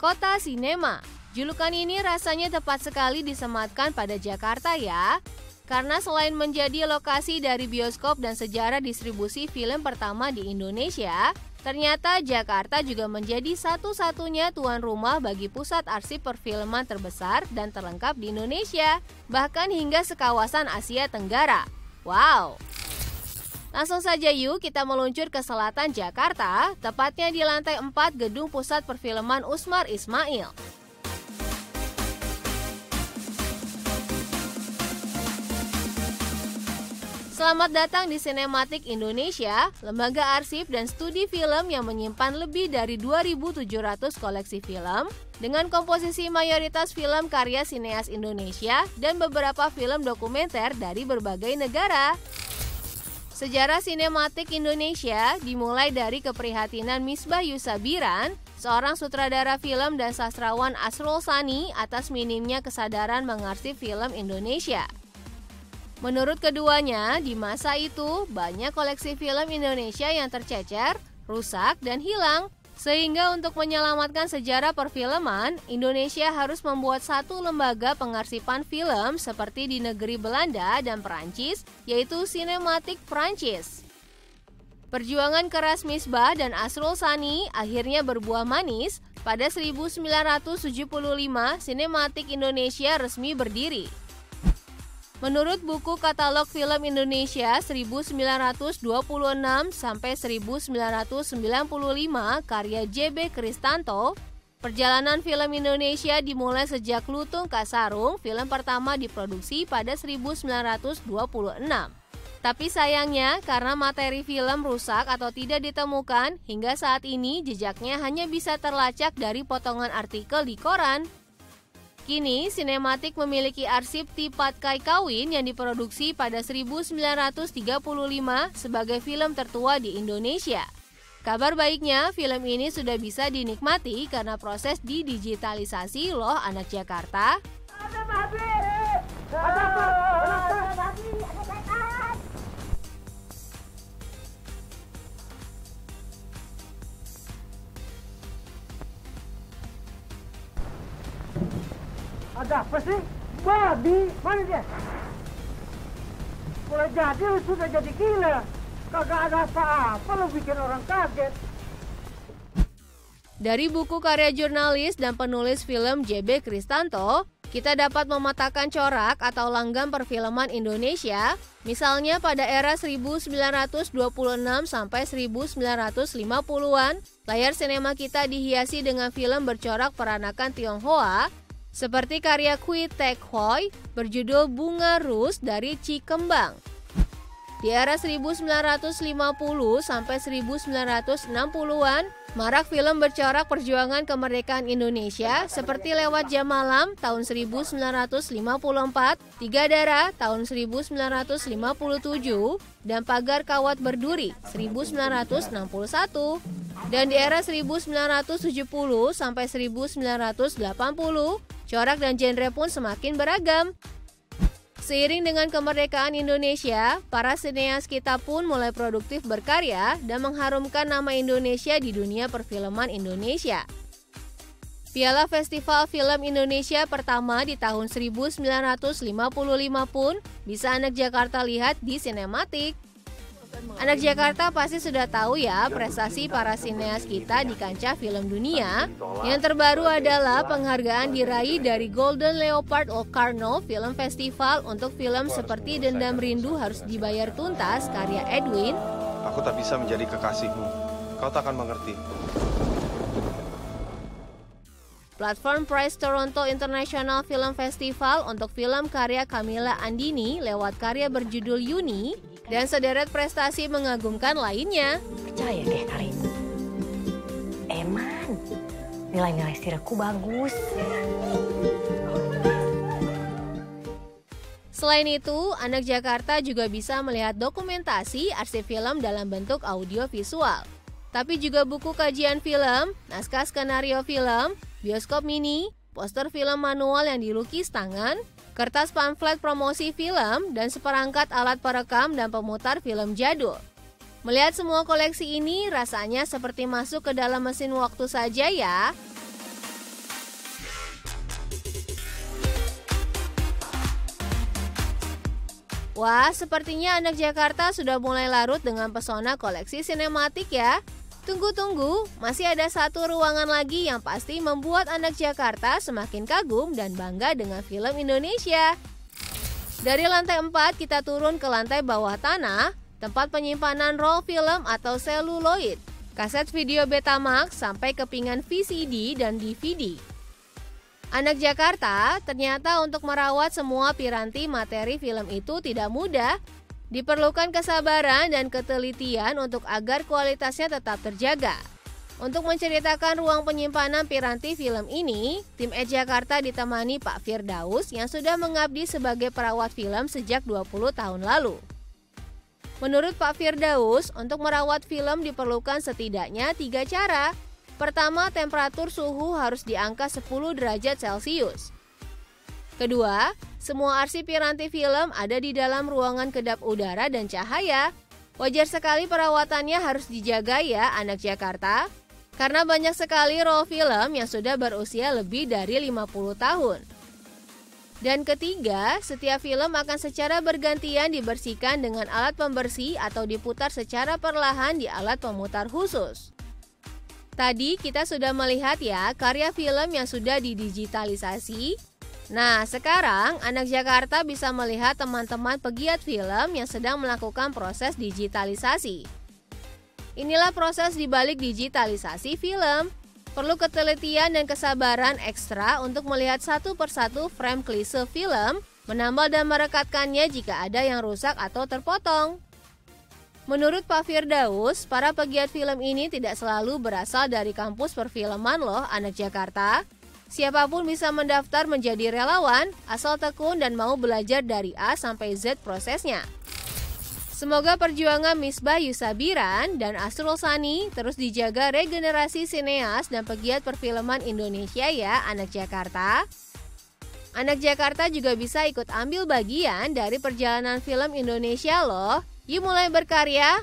Kota Sinema. Julukan ini rasanya tepat sekali disematkan pada Jakarta ya. Karena selain menjadi lokasi dari bioskop dan sejarah distribusi film pertama di Indonesia, ternyata Jakarta juga menjadi satu-satunya tuan rumah bagi pusat arsip perfilman terbesar dan terlengkap di Indonesia, bahkan hingga sekawasan Asia Tenggara. Wow! Langsung saja yuk kita meluncur ke selatan Jakarta, tepatnya di lantai 4 Gedung Pusat Perfilman Usmar Ismail. Selamat datang di Sinematik Indonesia, lembaga arsip dan studi film yang menyimpan lebih dari 2.700 koleksi film dengan komposisi mayoritas film karya sineas Indonesia dan beberapa film dokumenter dari berbagai negara. Sejarah sinematik Indonesia dimulai dari keprihatinan Misbah Yusabiran, seorang sutradara film dan sastrawan Asrul Sani atas minimnya kesadaran mengarsip film Indonesia. Menurut keduanya, di masa itu banyak koleksi film Indonesia yang tercecer, rusak, dan hilang. Sehingga untuk menyelamatkan sejarah perfilman, Indonesia harus membuat satu lembaga pengarsipan film seperti di negeri Belanda dan Perancis, yaitu Sinematik Prancis. Perjuangan keras Misbah dan Asrul Sani akhirnya berbuah manis. Pada 1975, Sinematik Indonesia resmi berdiri. Menurut buku Katalog Film Indonesia 1926 sampai 1995 karya J.B. Kristanto, perjalanan film Indonesia dimulai sejak Lutung Kasarung, film pertama diproduksi pada 1926. Tapi sayangnya karena materi film rusak atau tidak ditemukan, hingga saat ini jejaknya hanya bisa terlacak dari potongan artikel di koran. Kini, Sinematik memiliki arsip Tipat Kai Kawin yang diproduksi pada 1935 sebagai film tertua di Indonesia. Kabar baiknya, film ini sudah bisa dinikmati karena proses didigitalisasi loh anak Jakarta. Ada apa sih? Babi, mana dia? Mulai jadi lu sudah jadi gila. Kagak ada apa-apa lu bikin orang kaget. Dari buku karya jurnalis dan penulis film J.B. Kristanto, kita dapat memetakan corak atau langgam perfilman Indonesia, misalnya pada era 1926 sampai 1950-an, layar sinema kita dihiasi dengan film bercorak peranakan Tionghoa, seperti karya Kui Tek Hoi berjudul Bunga Rus dari Cikembang. Di era 1950 sampai 1960-an, marak film bercorak perjuangan kemerdekaan Indonesia seperti Lewat Jam Malam tahun 1954, Tiga Darah tahun 1957, dan Pagar Kawat Berduri 1961. Dan di era 1970 sampai 1980, corak dan genre pun semakin beragam. Seiring dengan kemerdekaan Indonesia, para sineas kita pun mulai produktif berkarya dan mengharumkan nama Indonesia di dunia perfilman Indonesia. Piala Festival Film Indonesia pertama di tahun 1955 pun bisa anak Jakarta lihat di Sinematik. Anak Jakarta pasti sudah tahu ya prestasi para sineas kita di kancah film dunia. Yang terbaru adalah penghargaan diraih dari Golden Leopard Locarno Film Festival untuk film seperti Dendam Rindu Harus Dibayar Tuntas karya Edwin. Aku tak bisa menjadi kekasihmu. Kau tak akan mengerti. Platform Prize Toronto International Film Festival untuk film karya Camilla Andini lewat karya berjudul Yuni, dan sederet prestasi mengagumkan lainnya. Percaya deh Karin. Eman, nilai-nilai siraku bagus. Selain itu, anak Jakarta juga bisa melihat dokumentasi arsip film dalam bentuk audio visual. Tapi juga buku kajian film, naskah skenario film, bioskop mini, poster film manual yang dilukis tangan, kertas pamflet promosi film, dan seperangkat alat perekam dan pemutar film jadul. Melihat semua koleksi ini rasanya seperti masuk ke dalam mesin waktu saja ya. Wah, sepertinya anak Jakarta sudah mulai larut dengan pesona koleksi sinematik ya. Tunggu-tunggu, masih ada satu ruangan lagi yang pasti membuat anak Jakarta semakin kagum dan bangga dengan film Indonesia. Dari lantai 4 kita turun ke lantai bawah tanah, tempat penyimpanan roll film atau seluloid, kaset video Betamax sampai kepingan VCD dan DVD. Anak Jakarta, ternyata untuk merawat semua piranti materi film itu tidak mudah. Diperlukan kesabaran dan ketelitian untuk agar kualitasnya tetap terjaga. Untuk menceritakan ruang penyimpanan piranti film ini, tim Jakarta ditemani Pak Firdaus yang sudah mengabdi sebagai perawat film sejak 20 tahun lalu. Menurut Pak Firdaus, untuk merawat film diperlukan setidaknya 3 cara. Pertama, temperatur suhu harus di angka 10 derajat Celcius. Kedua, semua arsip piranti film ada di dalam ruangan kedap udara dan cahaya. Wajar sekali perawatannya harus dijaga ya anak Jakarta, karena banyak sekali roll film yang sudah berusia lebih dari 50 tahun. Dan ketiga, setiap film akan secara bergantian dibersihkan dengan alat pembersih atau diputar secara perlahan di alat pemutar khusus. Tadi kita sudah melihat ya karya film yang sudah didigitalisasi. Nah, sekarang anak Jakarta bisa melihat teman-teman pegiat film yang sedang melakukan proses digitalisasi. Inilah proses dibalik digitalisasi film. Perlu ketelitian dan kesabaran ekstra untuk melihat satu persatu frame klise film, menambal dan merekatkannya jika ada yang rusak atau terpotong. Menurut Pak Firdaus, para pegiat film ini tidak selalu berasal dari kampus perfilman loh anak Jakarta. Siapapun bisa mendaftar menjadi relawan, asal tekun dan mau belajar dari A sampai Z prosesnya. Semoga perjuangan Misbah Yusabiran dan Asrul Sani terus dijaga regenerasi sineas dan pegiat perfilman Indonesia ya anak Jakarta. Anak Jakarta juga bisa ikut ambil bagian dari perjalanan film Indonesia loh. Yuk mulai berkarya.